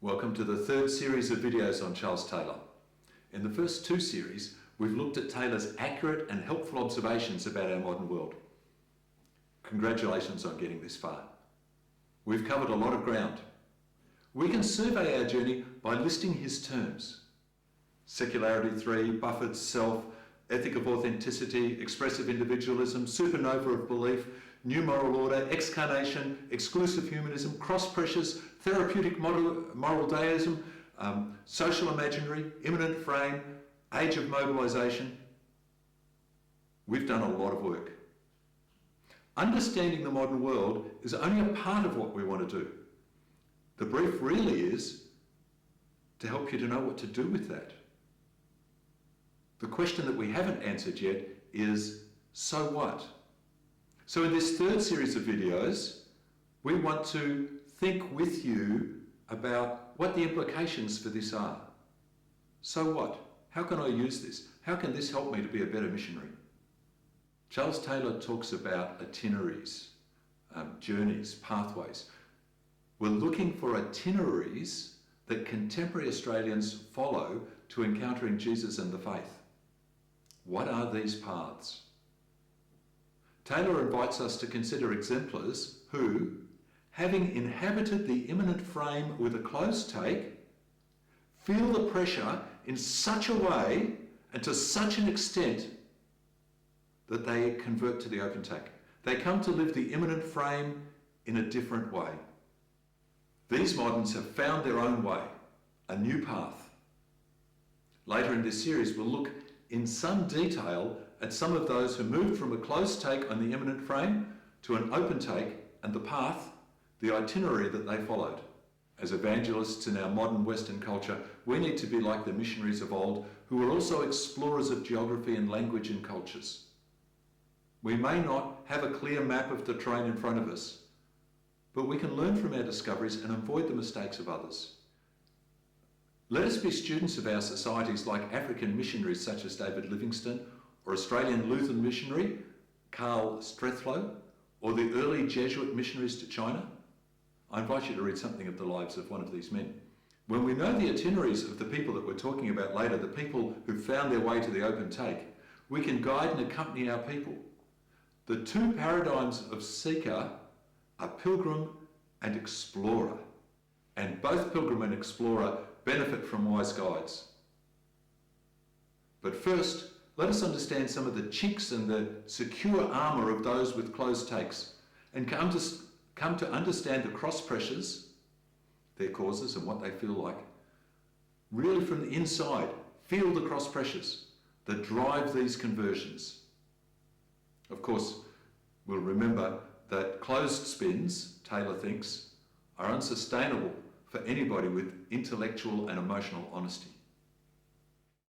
Welcome to the third series of videos on Charles Taylor. In the first two series, we've looked at Taylor's accurate and helpful observations about our modern world. Congratulations on getting this far. We've covered a lot of ground. We can survey our journey by listing his terms. Secularity 3, buffered self, ethic of authenticity, expressive individualism, supernova of belief, new moral order, excarnation, exclusive humanism, cross pressures, therapeutic moral deism, social imaginary, immanent frame, age of mobilisation. We've done a lot of work. Understanding the modern world is only a part of what we want to do. The brief really is to help you to know what to do with that. The question that we haven't answered yet is, so what? So in this third series of videos, we want to think with you about what the implications for this are. So what? How can I use this? How can this help me to be a better missionary? Charles Taylor talks about itineraries, journeys, pathways. We're looking for itineraries that contemporary Australians follow to encountering Jesus and the faith. What are these paths? Taylor invites us to consider exemplars who, having inhabited the immanent frame with a close take, feel the pressure in such a way and to such an extent that they convert to the open take. They come to live the immanent frame in a different way. These moderns have found their own way, a new path. Later in this series, we'll look in some detail at some of those who moved from a close take on the immanent frame to an open take and the path, the itinerary that they followed. As evangelists in our modern Western culture, we need to be like the missionaries of old who were also explorers of geography and language and cultures. We may not have a clear map of the terrain in front of us, but we can learn from our discoveries and avoid the mistakes of others. Let us be students of our societies like African missionaries such as David Livingstone, or Australian Lutheran missionary Carl Strethlow, or the early Jesuit missionaries to China. I invite you to read something of the lives of one of these men. When we know the itineraries of the people that we're talking about later, the people who found their way to the open take, we can guide and accompany our people. The two paradigms of seeker are pilgrim and explorer, and both pilgrim and explorer benefit from wise guides. But first, let us understand some of the chinks and the secure armour of those with closed takes and come to understand the cross pressures, their causes and what they feel like. Really from the inside, feel the cross pressures that drive these conversions. Of course, we'll remember that closed spins, Taylor thinks, are unsustainable for anybody with intellectual and emotional honesty.